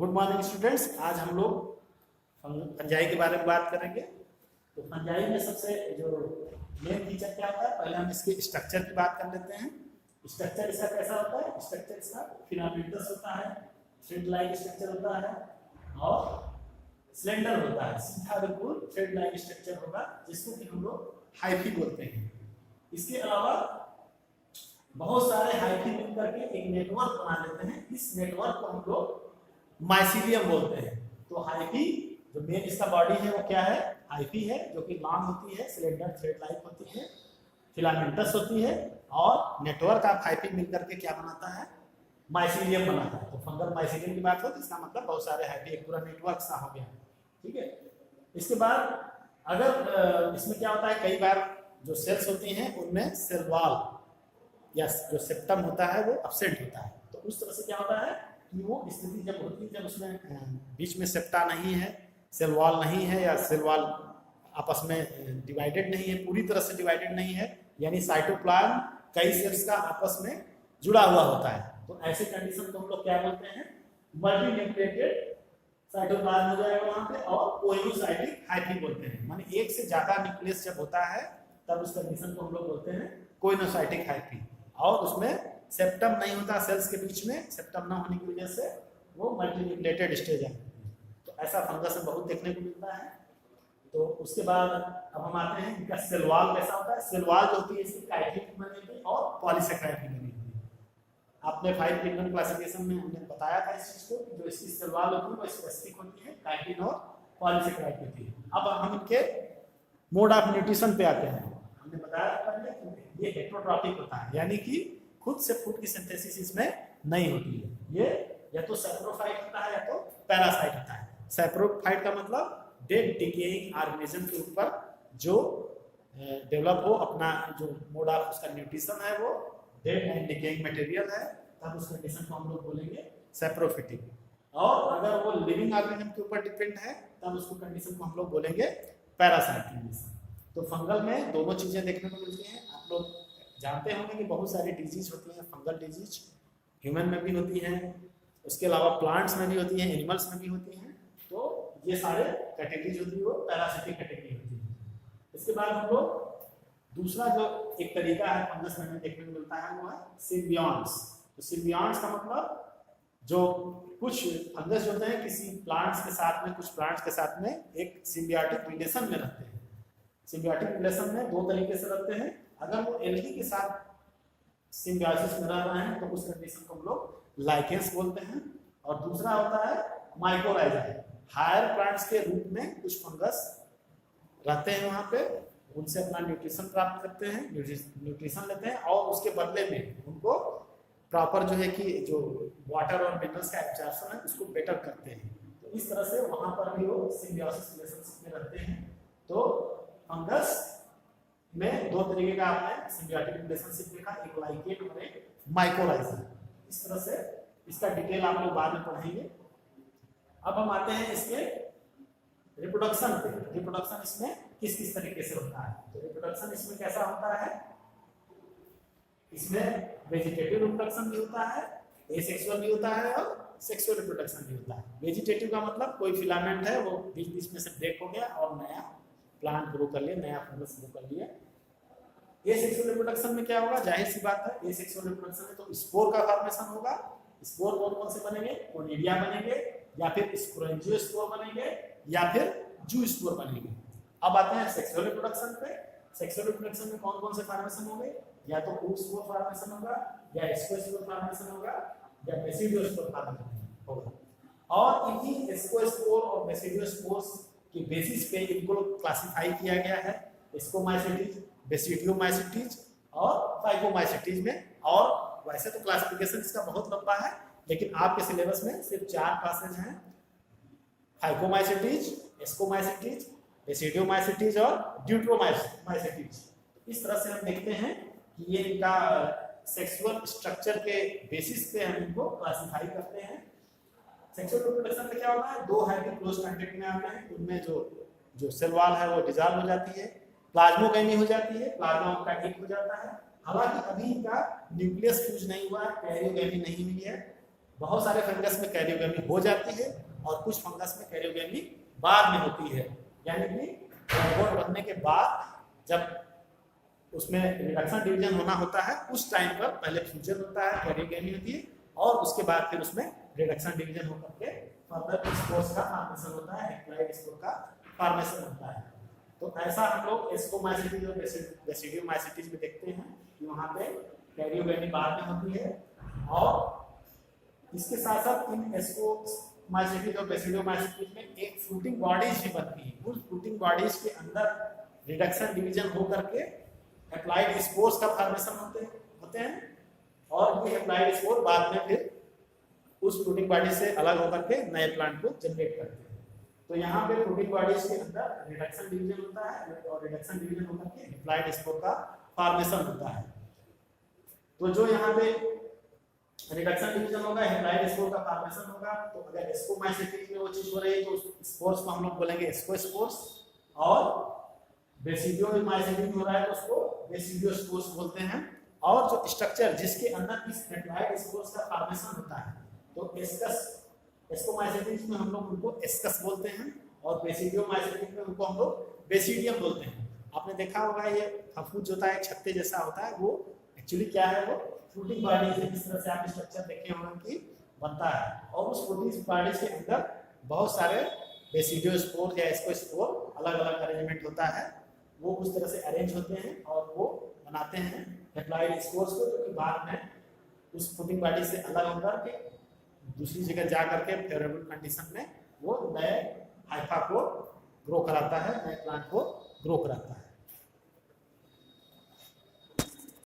Good morning students. आज हम लोग फंजाई के बारे में बात करेंगे। तो फंजाई में सबसे जो मेन फीचर क्या होता है, पहले हम इसके स्ट्रक्चर की बात कर लेते हैं। स्ट्रक्चर इसका कैसा होता है? स्ट्रक्चर इसका फिलामेंटस होता है, थ्रेड लाइक स्ट्रक्चर होता है और सिलेंडर होता है। सीधा बिल्कुल थ्रेड लाइक स्ट्रक्चर होगा जिसको कि हम लोग हाइफी बोलते हैं। इसके अलावा बहुत सारे हाइफी मिल करके एक नेटवर्क बना लेते हैं। इस नेटवर्क को हम लोग माइसीलियम बोलते हैं। तो हाइफी जो मेन इसका बॉडी है वो क्या है? हाइफी है, जो कि लॉन्ग होती है, सिलेंडर थ्रेड लाइक होती है, फिलामेंटस होती है और नेटवर्क ऑफ हाइफी मिलकर के क्या बनाता है? माइसीलियम बनाता है। तो फंगल माइसीलियम की बात हो तो इसका मतलब बहुत सारे हाइफी, एक पूरा नेटवर्क सा हो गया। ठीक है। इसके बाद अगर इसमें क्या होता है, कई बार जो सेल्स होती हैं उनमें सेल वॉल या जो सेप्टम होता है वो एब्सेंट होता है। तो उस तरह से क्या होता है कि वो स्थिति जब होती है जब उसमें बीच में सेप्टा नहीं है, सेल वॉल नहीं है, या सेल वॉल आपस में डिवाइडेड नहीं है, पूरी तरह से डिवाइडेड नहीं है, यानी साइटोप्लाज्म कई सेल्स का आपस में जुड़ा हुआ होता है। तो ऐसे कंडीशन को हम लोग क्या बोलते हैं? मल्टीन्यूक्लिएटेड साइटोप्लाज्म हो जाएगा वहां पे, और कोइनोसाइटिक हाइफी बोलते हैं। माने एक से ज्यादा न्यूक्लियस जब होता है तब उस कंडीशन को हम लोग बोलते हैं कोइनोसाइटिक हाइफी। और उसमें सेप्टम नहीं होता सेल्स के बीच में, सेप्टम ना होने की वजह से वो मल्टीन्यूक्लिएटेड स्टेज है। तो ऐसा फंगस में बहुत देखने को मिलता है। तो उसके बाद अब हम आते हैं इनका सेल वॉल कैसा होता है। सेल वॉल जो होती है इसकी काइटिन की बनी होती है और पॉलीसेकेराइड की बनी होती है। आपने 5 पिगमेंट क्लासिफिकेशन में हमने बताया था इस चीज को कि जो इसकी सेल वॉल होती है वो स्पेसिफिक होती है, काइटिन और पॉलीसेकेराइड होती है। अब हम इनके मोड ऑफ न्यूट्रिशन पे आते हैं। हमने बताया पहले कि ये हेटेरोट्रॉपिक होता है, यानी कि खुद से फूड की सिंथेसिस इसमें नहीं होती है। ये या तो सैप्रोफाइट होता है या तो पैरासाइट होता है। सैप्रोफाइट का मतलब डेड डिकेइंग ऑर्गेनिज्म के ऊपर जो डेवलप हो, अपना जो मोड ऑफ उसका न्यूट्रिशन है वो डेड एंड डिकेइंग मटेरियल है, तब उस कंडीशन को हम लोग बोलेंगे सैप्रोफिटिक। और अगर वो लिविंग ऑर्गेनिज्म के ऊपर डिपेंड है तब उसको कंडीशन को हम लोग बोलेंगे पैरासाइट कंडीशन। तो फंगल में दोनों चीजें देखने को मिलती हैं। आप लोग जानते होंगे कि बहुत सारी डिजीज होती हैं, फंगल डिजीज ह्यूमन में भी होती हैं, उसके अलावा प्लांट्स में भी होती हैं, एनिमल्स में भी होती हैं। तो ये सारे कैटेगरीज होती है वो पैरासिटिक कैटेगरी होती है। इसके बाद हम लोग दूसरा जो एक तरीका है फंगस में देखने को मिलता है वो है सिम्बियॉन्ट्स। तो सिम्बियॉन्ट्स का मतलब जो कुछ फंगस होते हैं किसी प्लांट्स के साथ में, कुछ प्लांट्स के साथ में एक सिम्बियोटिक रिलेशन में रहते हैं। सिम्बियोटिक रिलेशन में दो तरीके से रहते हैं। अगर वो एल्गी के साथ सिम्बियोसिस में रह रहे हैं तो उस कंडीशन को हम लोग लाइकेंस बोलते हैं। और दूसरा होता है माइकोराइजा। हायर प्लांट्स के रूप में कुछ फंगस रहते हैं वहां पे, उनसे अपना न्यूट्रिशन प्राप्त करते हैं, न्यूट्रिशन लेते हैं और उसके बदले में उनको प्रॉपर जो है कि जो वाटर और मिनरल्स का एब्जॉर्प्शन है उसको बेटर करते हैं। तो इस तरह से वहां पर भी वो सिम्बियोसिस रिलेशनशिप में रहते हैं। तो फंगस में दो तरीके का आपने सिम्बियोटिक रिलेशनशिप देखा, एक लाइकेन और एक माइकोराइजा। इस तरह से इसका डिटेल आप लोग बाद में पढ़ेंगे। अब हम आते हैं इसके रिप्रोडक्शन पे। रिप्रोडक्शन इसमें किस किस तरीके से होता है? तो रिप्रोडक्शन इसमें कैसा होता है? इसमें वेजिटेटिव रिप्रोडक्शन भी होता है, एसेक्सुअल भी होता है और सेक्सुअल रिप्रोडक्शन भी होता है। वेजिटेटिव का मतलब कोई फिलामेंट है वो बीच बीच में से ब्रेक हो गया और नया प्लांट ग्रो कर लिया, नया फंगस ग्रो कर लिया। एसेक्सुअल रिप्रोडक्शन में क्या होगा? जाहिर सी बात है, एसेक्सुअल रिप्रोडक्शन में तो स्पोर का फॉर्मेशन होगा। स्पोर कौन कौन से बनेंगे? कोनिडिया बनेंगे, या फिर स्पोरेंजियोस्पोर बनेंगे, या फिर जूस्पोर बनेंगे। अब आते हैं सेक्सुअल रिप्रोडक्शन पे। सेक्सुअल रिप्रोडक्शन में कौन कौन से फॉर्मेशन होंगे? या तो oospore फॉर्मेशन होगा, या स्क्वैस्पोर फॉर्मेशन होगा, या बेसिडियोस्पोर फॉर्मेशन होगा। और इन्हीं स्क्वैस्पोर और बेसिडियोस्पोर्स की बेसिस पे इनको क्लासिफाई किया गया है स्कोमाइसिटीज, बेसिडियोमाइसिटीज और फाइकोमाइसिटीज में। और वैसे तो क्लासिफिकेशन इसका बहुत लंबा है, लेकिन आपके सिलेबस में सिर्फ 4 क्लासेज हैं, फाइकोमाइसिटीज, स्कोमाइसिटीज, बेसिडियोमाइसिटीज और ड्यूट्रोमाइसिटीज। इस तरह से हम देखते हैं कि ये इनका सेक्सुअल स्ट्रक्चर के बेसिस पे हम इनको क्लासिफाई करते हैं। सेक्सुअल रिप्रोडक्शन में क्या होता है? दो हाइब्रिड क्लोज कांटेक्ट में आते हैं, उनमें जो सेल वॉल है वो डिसॉल्व हो जाती है, प्लाज्मोगेमी हो जाती है, प्लाज्मा काइनेटिक हो जाता है। हालांकि अभी इनका न्यूक्लियस फ्यूज नहीं हुआ है, कैरियोगेमी नहीं हुई है, बहुत सारे फंगस में कैरियोगेमी हो जाती है और कुछ फंगस में कैरियोगेमी बाद में होती है, यानी कि जाइगोट बनने के बाद जब उसमें रिडक्शन डिवीजन होना होता है उस टाइम पर पहले फ्यूजन होता है, कैरियोगेमी होती है और उसके बाद फिर उसमें रिडक्शन डिवीजन होकर के फर्दर स्पोर्स का फॉर्मेशन होता है, हैप्लॉइड स्पोर का फॉर्मेशन होता है। तो ऐसा हम लोग एस्कोमाइसिटीज और बेसिडियोमाइसिटीज में देखते हैं कि वहाँ पे कैरियोगेमी बाद में होती है और इसके साथ साथ इन एस्कोमाइसिटीज और बेसिडियोमाइसिटीज में एक फ्रूटिंग बॉडीज भी बनती है। उस फ्रूटिंग बॉडीज के अंदर रिडक्शन डिवीजन हो करके हैप्लॉइड स्पोर्स का फॉर्मेशन होते हैं और ये हैप्लॉइड स्पोर बाद में फिर उस फ्रूटिंग बॉडी से अलग होकर के नए प्लांट को जनरेट करते हैं। तो यहाँ पे फ्रूटिंग बॉडीज के अंदर रिडक्शन डिवीजन होता है और रिडक्शन डिवीजन होकर के हैप्लॉइड स्पोर का फॉर्मेशन होता है। तो जो यहाँ पे रिडक्शन डिवीजन होगा, हैप्लॉइड स्पोर का फॉर्मेशन होगा, तो अगर एस्कोमाइसिटीज में वो चीज हो रही है तो स्पोर्स को हम लोग बोलेंगे एस्कोस्पोर्स और बेसिडियोमाइसिटीज हो रहा है तो उसको बेसिडियोस्पोर्स बोलते हैं। और जो स्ट्रक्चर जिसके अंदर इस हैप्लॉइड स्पोर्स का फॉर्मेशन होता है तो एस्कोमाइसिटीज में हम लोग उनको एस्कस बोलते हैं और बेसिडियोमाइसिटीज में उनको हम लोग बेसिडियम बोलते हैं। आपने देखा होगा ये फफूंद होता है, छत्ते जैसा होता है, वो एक्चुअली क्या है, वो फ्रूटिंग बॉडीज है। इस तरह से आप स्ट्रक्चर देखे होंगे कि बनता है और उस फ्रूटिंग बॉडीज के अंदर बहुत सारे बेसिडियोस्पोर या एस्कोस्पोर अलग अलग अरेंजमेंट होता है, वो उस तरह से अरेंज होते हैं और वो बनाते हैं हैप्लॉइड स्पोर्स को, जो कि बाद में उस फ्रूटिंग बॉडी से अलग होकर के दूसरी जगह जा करके फेवरेबल कंडीशन में वो नए हाइफा को ग्रो कराता है, नए प्लांट को ग्रो कराता है।